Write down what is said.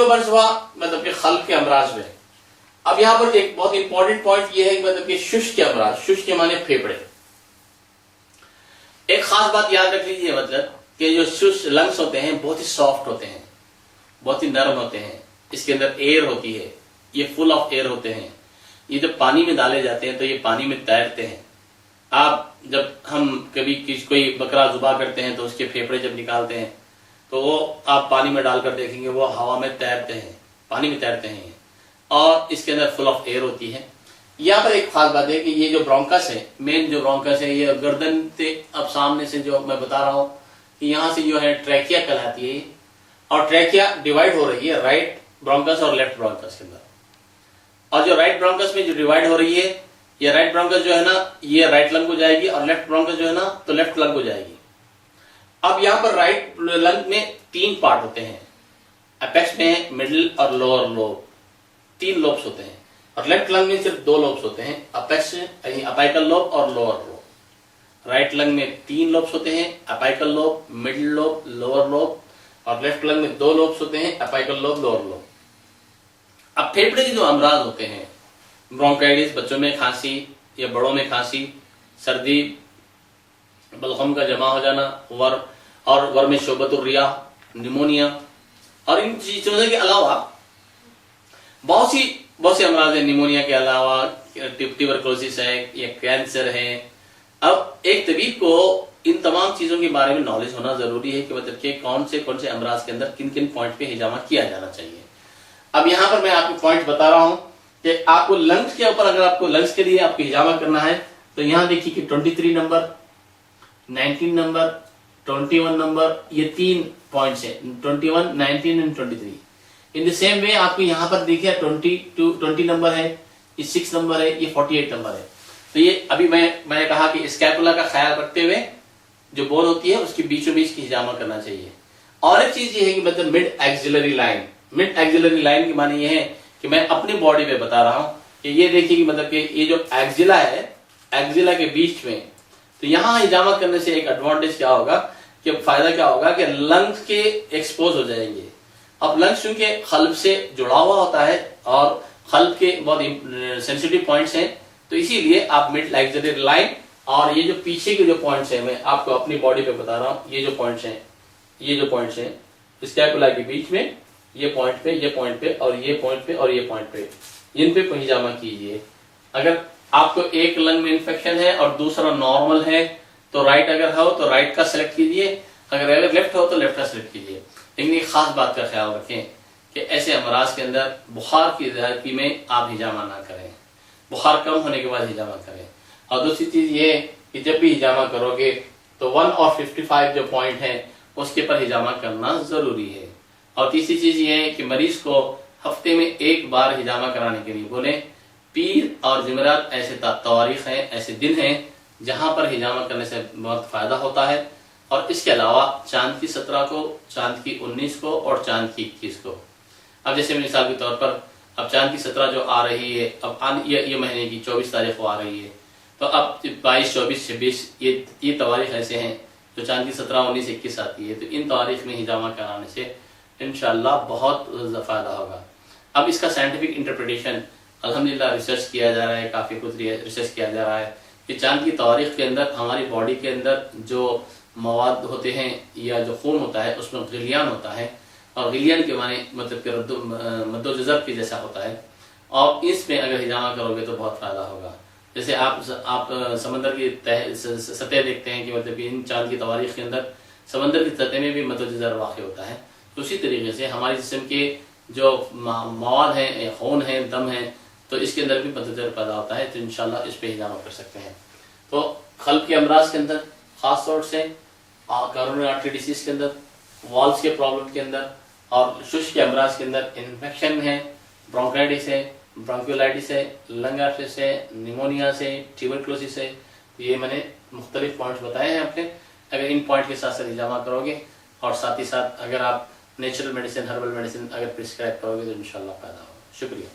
जो बर्स हुआ मतलब कि खल्क के अमराज में। अब यहाँ पर एक बहुत इंपॉर्टेंट पॉइंट ये है कि मतलब कि शुष्क के अमराज, शुष्क के माने फेफड़े। एक खास बात याद रख लीजिए, मतलब कि जो शुष्क लंग्स होते हैं बहुत ही सॉफ्ट होते हैं, बहुत ही नरम होते हैं, इसके अंदर एयर होती है, ये फुल ऑफ एयर होते हैं। ये जब पानी में डाले जाते हैं तो ये पानी में तैरते हैं। आप जब हम कभी कोई बकरा जुबा करते हैं तो उसके फेफड़े जब निकालते हैं तो वो आप पानी में डालकर देखेंगे वो हवा में तैरते हैं, पानी में तैरते हैं, और इसके अंदर फुल ऑफ एयर होती है। यहाँ पर एक खास बात है कि ये जो ब्रोंकस है, मेन जो ब्रोंकस है, ये गर्दन से अब सामने से जो मैं बता रहा हूँ कि यहाँ से जो है ट्रैकिया कहलाती है, और ट्रैकिया डिवाइड हो रही है राइट ब्रोंकस और लेफ्ट ब्रोंकस के अंदर। और जो राइट ब्रोंकस में जो डिवाइड हो रही है, ये राइट ब्रोंकस जो है ना ये राइट लंग को जाएगी, और लेफ्ट ब्रोंकस जो है ना तो लेफ्ट लंग को जाएगी। अब यहाँ पर राइट लंग में 3 पार्ट होते हैं, अपेक्स में, मिडिल और लोअर लोब, 3 लोब्स होते हैं। और लेफ्ट लंग में सिर्फ 2 लोब्स होते हैं, अपेक्स अपाइकल लोब और लोअर लोब। राइट लंग में 3 लोब्स होते हैं, apical lobe, middle lobe, lower lobe, और लेफ्ट लंग में 2 लोब्स होते हैं, अपाइकल लोब, लोअर लोब। अब फेफड़े के जो अमराज होते हैं, ब्रोंकाइटिस, बच्चों में खांसी या बड़ों में खांसी, सर्दी, बलगम का जमा हो जाना, वर में शोबतुर्रिया, निमोनिया, और इन चीजों के अलावा बहुत से अमराज है। निमोनिया के अलावा ट्यूबरकुलोसिस है या कैंसर है। अब एक तबीब को इन तमाम चीजों के बारे में नॉलेज होना जरूरी है कि मतलब कि कौन से अमराज के अंदर किन किन पॉइंट पे हिजामा किया जाना चाहिए। अब यहाँ पर मैं आपको पॉइंट बता रहा हूं कि आपको लंग्स के ऊपर, अगर आपको लंग्स के लिए आपको हिजामा करना है तो यहाँ देखिए कि 23 नंबर, 19 नंबर, 21 नंबर, ये 3 पॉइंट्स है, 21, 19 and 23। In the same way आपको यहाँ पर देखिए 20 नंबर है, ये 6 नंबर है, ये 48 नंबर है। तो ये अभी मैंने कहा कि स्कैपुला का ख्याल रखते हुए जो बोन होती है उसके बीचों बीच की हिजामा करना चाहिए। और एक चीज ये है कि मतलब mid axillary line, mid axillary line के माने ये है कि मैं अपनी बॉडी पे बता रहा हूं कि ये देखिए कि मतलब कि ये जो एक्सिला है, एक्सिला के बीच में, तो यहां हिजामा करने से एक एडवांटेज क्या होगा कि फायदा क्या होगा कि लंग्स के एक्सपोज हो जाएंगे। अब लंग्स चूंकि खल्ब से जुड़ा हुआ होता है और खल्ब के बहुत सेंसिटिव पॉइंट्स हैं, तो इसीलिए आप मिड एक्सिलरी लाइन और ये जो पीछे के जो पॉइंट्स हैं, मैं आपको अपनी बॉडी पे बता रहा हूं, ये जो पॉइंट्स हैं, ये जो पॉइंट्स हैं स्कैपुला के बीच में, ये पॉइंट पे, ये पॉइंट पे, और ये पॉइंट पे, और ये पॉइंट पे, इन पे हिजामा कीजिए। अगर आपको एक लंग में इंफेक्शन है और दूसरा नॉर्मल है तो राइट अगर हो तो राइट का सिलेक्ट कीजिए, अगर लेफ्ट हो तो लेफ्ट का सिलेक्ट कीजिए। लेकिन एक खास बात का ख्याल रखें कि ऐसे अमराज के अंदर बुखार की ज़्यादती में आप हिजामा ना करें, बुखार कम होने के बाद हिजामा करें। और दूसरी चीज ये कि जब भी हिजामा करोगे तो 1 और 55 जो पॉइंट है उसके पर हिजामा करना जरूरी है। और तीसरी चीज ये है कि मरीज को हफ्ते में 1 बार हिजामा कराने के लिए बोले। पीर और जुमेरात ऐसे तवारीख हैं, ऐसे दिन हैं जहां पर हिजामा करने से बहुत फायदा होता है। और इसके अलावा चांद की 17 को, चांद की 19 को और चांद की 21 को। अब जैसे मिसाल के तौर पर अब चांद की 17 जो आ रही है, अब ये महीने की 24 तारीख को आ रही है, तो अब 22, 24, 26 ये तवारीख ऐसे हैं जो चांद की 17, 19, 21 आती है। तो इन तवारीख में हिजामा कराने से इंशाअल्लाह बहुत फायदा होगा। अब इसका साइंटिफिक इंटरप्रिटेशन अल्हम्दुलिल्लाह रिसर्च किया जा रहा है, काफी कुछ रिसर्च किया जा रहा है कि चांद की तवारीख के अंदर हमारी बॉडी के अंदर जो मवाद होते हैं या जो खून होता है उसमें गिलियान होता है, और गिलियान के माने मतलब कि मद्दोजज़ब के जैसा होता है, और इसमें अगर हिजामा करोगे तो बहुत फायदा होगा। जैसे आप समंदर की सतह देखते हैं कि मतलब इन चांद की तवारीख के अंदर समंदर की सतह में भी मद्दोजज़ब वाक़ होता है। तो उसी तरीके से हमारे जिस्म के जो मवाद हैं, खून है, दम है, तो इसके अंदर भी मद्दोजज़ब पैदा होता है। तो इंशाल्लाह इस पे हिजामा कर सकते हैं। तो खल्ब के अमराज के अंदर खास तौर से कोरोनरी आर्टरी डिसीज के अंदर, वॉल्स के प्रॉब्लम के अंदर, और शुष्क के अमराज के अंदर इन्फेक्शन है, ब्रोंकाइटिस है, ब्रोंकियोलाइटिस है, लंग आर्थराइटिस है, निमोनिया से, ट्यूबरकुलोसिस है। ये मैंने मुख्तलिफ पॉइंट्स बताए हैं आपने। अगर इन पॉइंट के साथ साथ हिजामा करोगे और साथ ही साथ अगर आप नेचुरल मेडिसिन, हर्बल मेडिसिन अगर प्रिस्क्राइब करोगे तो इंशाल्लाह फायदा होगा। शुक्रिया।